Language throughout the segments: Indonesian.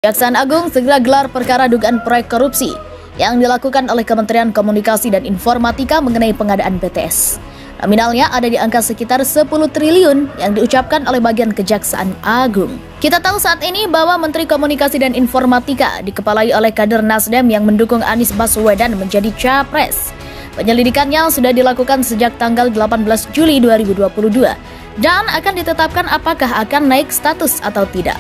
Kejaksaan Agung segera gelar perkara dugaan proyek korupsi yang dilakukan oleh Kementerian Komunikasi dan Informatika mengenai pengadaan BTS. Nominalnya ada di angka sekitar 10 triliun yang diucapkan oleh bagian Kejaksaan Agung. Kita tahu saat ini bahwa Menteri Komunikasi dan Informatika dikepalai oleh kader Nasdem yang mendukung Anies Baswedan menjadi capres. Penyelidikannya sudah dilakukan sejak tanggal 18 Juli 2022 dan akan ditetapkan apakah akan naik status atau tidak.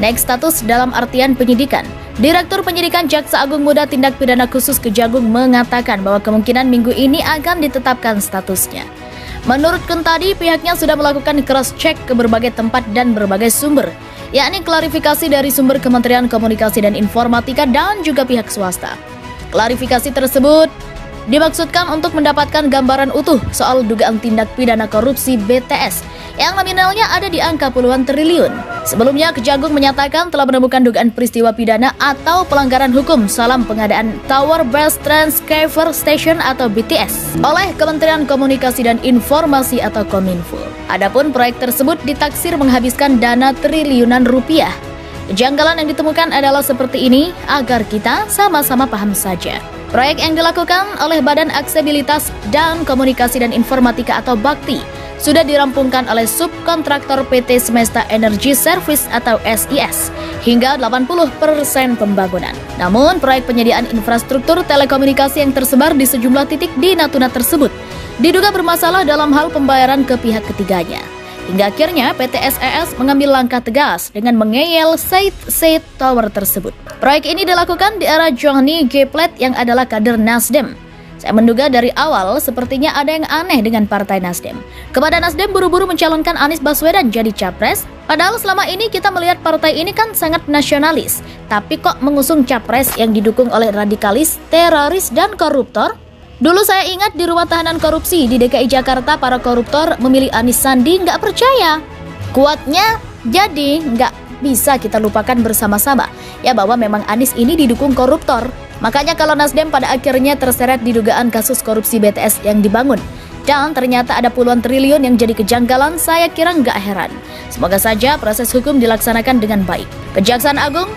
Naik status dalam artian penyidikan. Direktur Penyidikan Jaksa Agung Muda Tindak Pidana Khusus Kejagung mengatakan bahwa kemungkinan minggu ini akan ditetapkan statusnya. Menurut Kuntadi, pihaknya sudah melakukan cross-check ke berbagai tempat dan berbagai sumber, yakni klarifikasi dari sumber Kementerian Komunikasi dan Informatika dan juga pihak swasta. Klarifikasi tersebut dimaksudkan untuk mendapatkan gambaran utuh soal dugaan tindak pidana korupsi BTS yang nominalnya ada di angka puluhan triliun. Sebelumnya, Kejagung menyatakan telah menemukan dugaan peristiwa pidana atau pelanggaran hukum salam pengadaan Tower Base Transceiver Station atau BTS oleh Kementerian Komunikasi dan Informasi atau Kominfo. Adapun proyek tersebut ditaksir menghabiskan dana triliunan rupiah. Kejanggalan yang ditemukan adalah seperti ini agar kita sama-sama paham saja. Proyek yang dilakukan oleh Badan Aksesibilitas dan Komunikasi dan Informatika atau BAKTI sudah dirampungkan oleh subkontraktor PT Semesta Energy Service atau SIS hingga 80% pembangunan. Namun, proyek penyediaan infrastruktur telekomunikasi yang tersebar di sejumlah titik di Natuna tersebut diduga bermasalah dalam hal pembayaran ke pihak ketiganya. Hingga akhirnya PT SES mengambil langkah tegas dengan mengeyel site tower tersebut. Proyek ini dilakukan di era Johnny G. Plate yang adalah kader Nasdem. Saya menduga dari awal sepertinya ada yang aneh dengan Partai Nasdem. Kepada Nasdem buru-buru mencalonkan Anies Baswedan jadi capres, padahal selama ini kita melihat partai ini kan sangat nasionalis. Tapi kok mengusung capres yang didukung oleh radikalis, teroris, dan koruptor? Dulu saya ingat di rumah tahanan korupsi di DKI Jakarta para koruptor memilih Anies Sandi nggak percaya. Kuatnya jadi nggak bisa kita lupakan bersama-sama ya bahwa memang Anies ini didukung koruptor. Makanya kalau Nasdem pada akhirnya terseret di dugaan kasus korupsi BTS yang dibangun dan ternyata ada puluhan triliun yang jadi kejanggalan, saya kira nggak heran. Semoga saja proses hukum dilaksanakan dengan baik. Kejaksaan Agung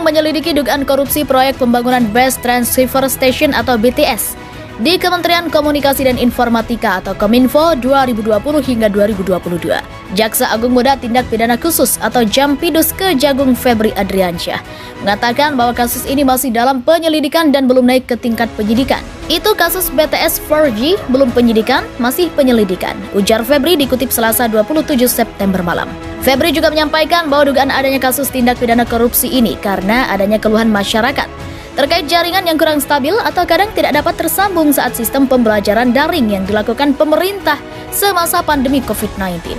menyelidiki dugaan korupsi proyek pembangunan Base Transceiver Station atau BTS di Kementerian Komunikasi dan Informatika atau Kominfo 2020 hingga 2022. Jaksa Agung Muda Tindak Pidana Khusus atau Jampidus Kejagung Febri Adriansyah mengatakan bahwa kasus ini masih dalam penyelidikan dan belum naik ke tingkat penyidikan. Itu kasus BTS 4G belum penyidikan, masih penyelidikan, ujar Febri dikutip Selasa 27 September malam. Febri juga menyampaikan bahwa dugaan adanya kasus tindak pidana korupsi ini karena adanya keluhan masyarakat terkait jaringan yang kurang stabil atau kadang tidak dapat tersambung saat sistem pembelajaran daring yang dilakukan pemerintah semasa pandemi COVID-19.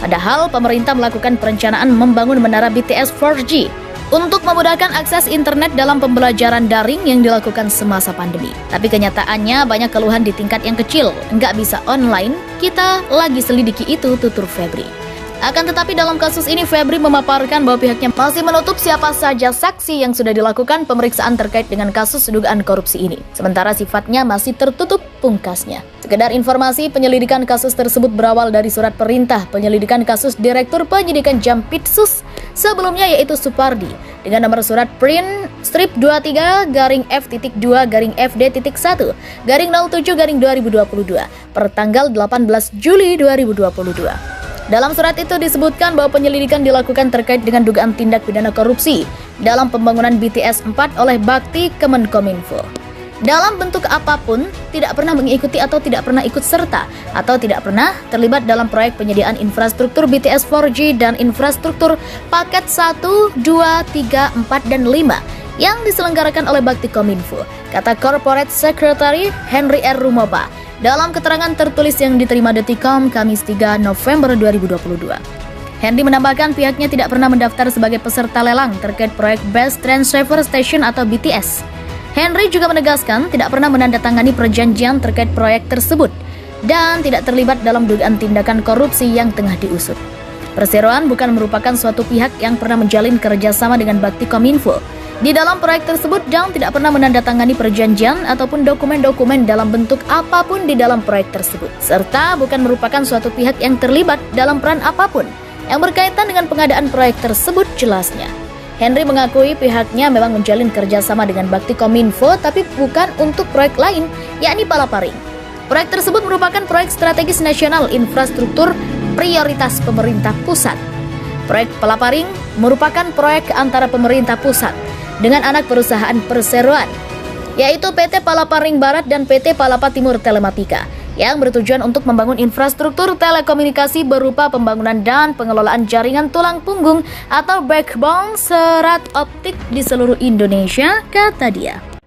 Padahal pemerintah melakukan perencanaan membangun menara BTS 4G untuk memudahkan akses internet dalam pembelajaran daring yang dilakukan semasa pandemi. Tapi kenyataannya banyak keluhan di tingkat yang kecil, nggak bisa online, kita lagi selidiki itu, tutur Febri. Akan tetapi dalam kasus ini Febri memaparkan bahwa pihaknya masih menutup siapa saja saksi yang sudah dilakukan pemeriksaan terkait dengan kasus dugaan korupsi ini. Sementara sifatnya masih tertutup pungkasnya. Sekedar informasi, penyelidikan kasus tersebut berawal dari surat perintah penyelidikan kasus Direktur Penyidikan Jampitsus sebelumnya yaitu Supardi dengan nomor surat print strip 23-FD.1-7-2022 per tanggal 18 Juli 2022. Dalam surat itu disebutkan bahwa penyelidikan dilakukan terkait dengan dugaan tindak pidana korupsi dalam pembangunan BTS 4 oleh Bakti Kemenkominfo. Dalam bentuk apapun, tidak pernah mengikuti atau tidak pernah ikut serta atau tidak pernah terlibat dalam proyek penyediaan infrastruktur BTS 4G dan infrastruktur paket 1, 2, 3, 4, dan 5 yang diselenggarakan oleh Bakti Kominfo, kata Corporate Secretary Henry R. Rumoba dalam keterangan tertulis yang diterima Detikcom Kamis 3 November 2022. Henry menambahkan pihaknya tidak pernah mendaftar sebagai peserta lelang terkait proyek Base Transceiver Station atau BTS. Henry juga menegaskan tidak pernah menandatangani perjanjian terkait proyek tersebut dan tidak terlibat dalam dugaan tindakan korupsi yang tengah diusut. Perseroan bukan merupakan suatu pihak yang pernah menjalin kerjasama dengan Bakti Kominfo di dalam proyek tersebut dan tidak pernah menandatangani perjanjian ataupun dokumen-dokumen dalam bentuk apapun di dalam proyek tersebut, serta bukan merupakan suatu pihak yang terlibat dalam peran apapun yang berkaitan dengan pengadaan proyek tersebut, jelasnya. Henry mengakui pihaknya memang menjalin kerjasama dengan Baktikominfo tapi bukan untuk proyek lain, yakni Palaparing. Proyek tersebut merupakan proyek strategis nasional infrastruktur prioritas pemerintah pusat. Proyek Palaparing merupakan proyek antara pemerintah pusat dengan anak perusahaan perseroan, yaitu PT Palaparing Barat dan PT Palapa Timur Telematika, yang bertujuan untuk membangun infrastruktur telekomunikasi berupa pembangunan dan pengelolaan jaringan tulang punggung atau backbone serat optik di seluruh Indonesia, kata dia.